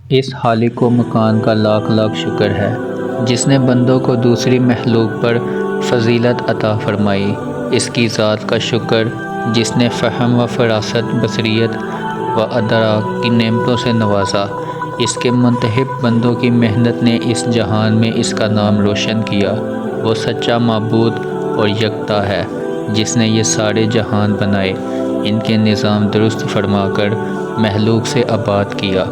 اس خالق و مکان کا لاکھ لاکھ شکر ہے جس نے بندوں کو دوسری مخلوق پر فضیلت عطا فرمائی۔ اس کی ذات کا شکر جس نے فہم و فراست، بصیرت و ادراک کی نعمتوں سے نوازا۔ اس کے منتخب بندوں کی محنت نے اس جہان میں اس کا نام روشن کیا۔ وہ سچا معبود اور یکتا ہے جس نے یہ سارے جہان بنائے، ان کے نظام درست فرما کر مخلوق سے آباد کیا،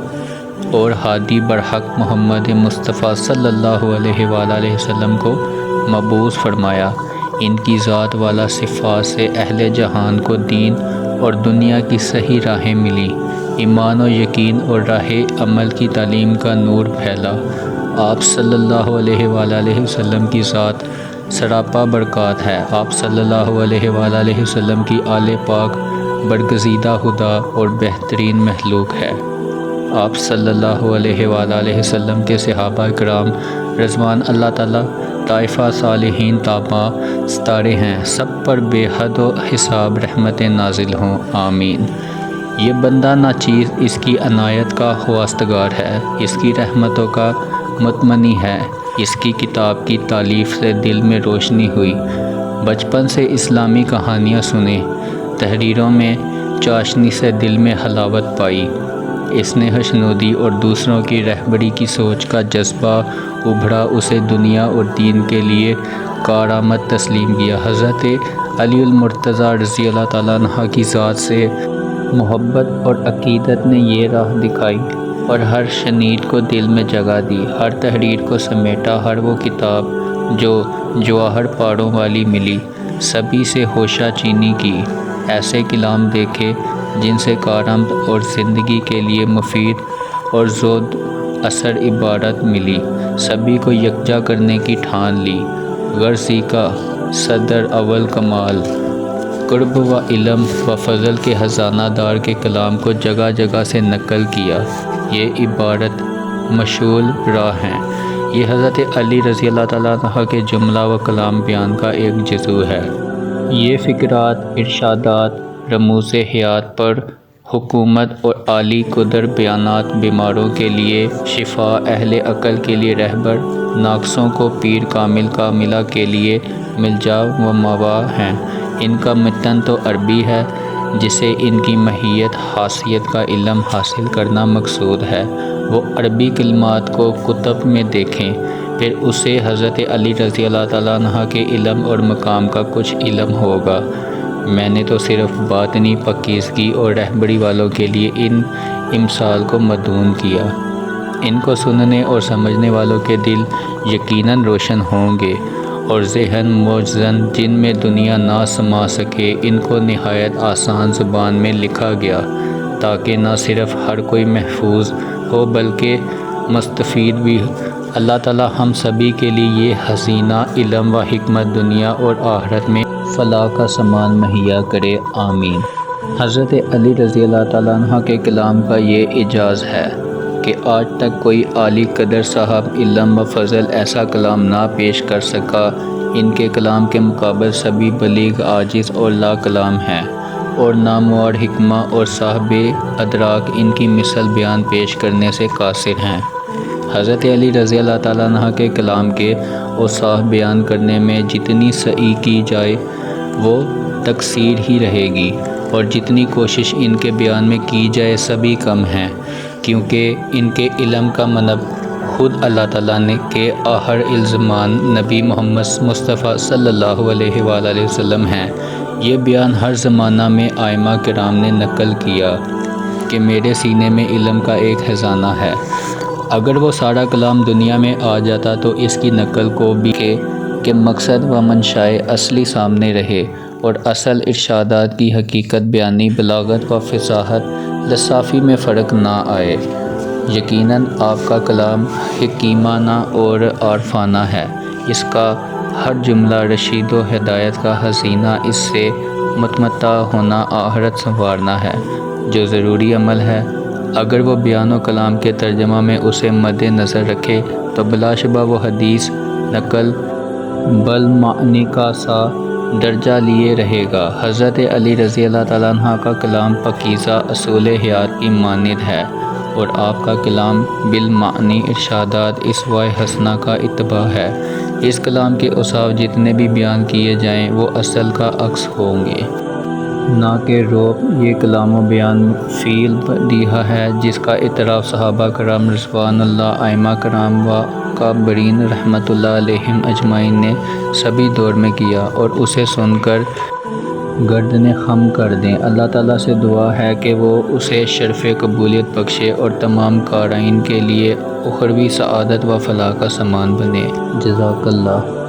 اور ہادی برحق محمد مصطفیٰ صلی اللہ علیہ وآلہ وسلم کو مبعوث فرمایا۔ ان کی ذات والا صفات سے اہل جہان کو دین اور دنیا کی صحیح راہیں ملی، ایمان و یقین اور راہ عمل کی تعلیم کا نور پھیلا۔ آپ صلی اللہ علیہ وآلہ وسلم کی ذات سراپا برکات ہے۔ آپ صلی اللہ علیہ وآلہ وسلم کی آل پاک برگزیدہ خدا اور بہترین مخلوق ہے۔ آپ صلی اللہ علیہ وآلہ وسلم کے صحابہ کرام رضوان اللہ تعالیٰ، طائفہ صالحین تابع ستارے ہیں، سب پر بے حد و حساب رحمتیں نازل ہوں، آمین۔ یہ بندہ ناچیز اس کی عنایت کا خواستگار ہے، اس کی رحمتوں کا متمنی ہے۔ اس کی کتاب کی تالیف سے دل میں روشنی ہوئی، بچپن سے اسلامی کہانیاں سنیں، تحریروں میں چاشنی سے دل میں حلاوت پائی۔ اس نے حشنودی اور دوسروں کی رہبری کی سوچ کا جذبہ ابھرا، اسے دنیا اور دین کے لیے کارآمد تسلیم کیا۔ حضرت علی المرتضیٰ رضی اللہ تعالیٰ عنہ کی ذات سے محبت اور عقیدت نے یہ راہ دکھائی اور ہر شنید کو دل میں جگہ دی، ہر تحریر کو سمیٹا۔ ہر وہ کتاب جو جواہر پاڑوں والی ملی، سبھی سے ہوشہ چینی کی۔ ایسے کلام دیکھے جن سے کارآمد اور زندگی کے لیے مفید اور زود اثر عبارت ملی، سبھی کو یکجا کرنے کی ٹھان لی۔ غرضی کا صدر اول کمال، قرب و علم و فضل کے خزانہ دار کے کلام کو جگہ جگہ سے نقل کیا۔ یہ عبارت مشعول راہ ہیں۔ یہ حضرت علی رضی اللہ تعالیٰ عنہ کے جملہ و کلام بیان کا ایک جزو ہے۔ یہ فقرات، ارشادات، رموز حیات پر حکومت اور اعلی قدر بیانات، بیماروں کے لیے شفا، اہل عقل کے لیے رہبر، ناقصوں کو پیر کامل کاملہ کے لیے ملجا و موا ہیں۔ ان کا متن تو عربی ہے، جسے ان کی ماہیت خاصیت کا علم حاصل کرنا مقصود ہے، وہ عربی کلمات کو کتب میں دیکھیں، پھر اسے حضرت علی رضی اللہ تعالیٰ عنہ کے علم اور مقام کا کچھ علم ہوگا۔ میں نے تو صرف باطنی پاکیزگی اور رہبری والوں کے لیے ان امثال کو مدعون کیا۔ ان کو سننے اور سمجھنے والوں کے دل یقیناً روشن ہوں گے، اور ذہن موزن جن میں دنیا نہ سما سکے، ان کو نہایت آسان زبان میں لکھا گیا، تاکہ نہ صرف ہر کوئی محفوظ ہو بلکہ مستفید بھی۔ اللہ تعالی ہم سبھی کے لیے یہ خزینہ علم و حکمت دنیا اور آخرت میں فلاح کا سامان مہیا کرے، آمین۔ حضرت علی رضی اللہ تعالیٰ عنہ کے کلام کا یہ اعجاز ہے کہ آج تک کوئی عالی قدر صاحب علم و فضل ایسا کلام نہ پیش کر سکا۔ ان کے کلام کے مقابل سبھی بلیغ، عاجز اور لا کلام ہیں، اور نامور حکمہ اور صاحب ادراک ان کی مثل بیان پیش کرنے سے قاصر ہیں۔ حضرت علی رضی اللہ تعالیٰ عنہ کے کلام کے اوصاف بیان کرنے میں جتنی سعی کی جائے وہ تقصیر ہی رہے گی، اور جتنی کوشش ان کے بیان میں کی جائے سبھی کم ہیں، کیونکہ ان کے علم کا منبع خود اللہ تعالیٰ نے کے آخر الزمان نبی محمد مصطفیٰ صلی اللہ علیہ وآلہ وسلم ہیں۔ یہ بیان ہر زمانہ میں ائمہ کرام نے نقل کیا کہ میرے سینے میں علم کا ایک خزانہ ہے۔ اگر وہ سارا کلام دنیا میں آ جاتا تو اس کی نقل کو بھی کہ مقصد و منشائے اصلی سامنے رہے، اور اصل ارشادات کی حقیقت بیانی، بلاغت و فصاحت لصافی میں فرق نہ آئے۔ یقیناً آپ کا کلام حکیمانہ اور عارفانہ ہے، اس کا ہر جملہ رشید و ہدایت کا خزینہ، اس سے متمتع ہونا آخرت سنوارنا ہے جو ضروری عمل ہے۔ اگر وہ بیان و کلام کے ترجمہ میں اسے مد نظر رکھے تو بلا شبہ وہ حدیث نقل بالمعنی کا سا درجہ لیے رہے گا۔ حضرت علی رضی اللہ تعالیٰ عنہ کا کلام پاکیزہ اصول حیات کی مانند ہے، اور آپ کا کلام بالمعنی ارشادات اسوہ حسنہ کا اتباع ہے۔ اس کلام کے اوصاف جتنے بھی بیان کیے جائیں وہ اصل کا عکس ہوں گے، نہ کہ روپ۔ یہ کلام و بیان فعل بدیہہ ہے جس کا اعتراف صحابہ کرام رضوان اللہ، ائمہ کرام و اکابرین رحمۃ اللہ علیہم اجمعین نے سبھی دور میں کیا، اور اسے سن کر گردنیں خم کر دیں۔ اللہ تعالیٰ سے دعا ہے کہ وہ اسے شرف قبولیت بخشے اور تمام قارئین کے لیے اخروی سعادت و فلاح کا سامان بنے۔ جزاک اللہ۔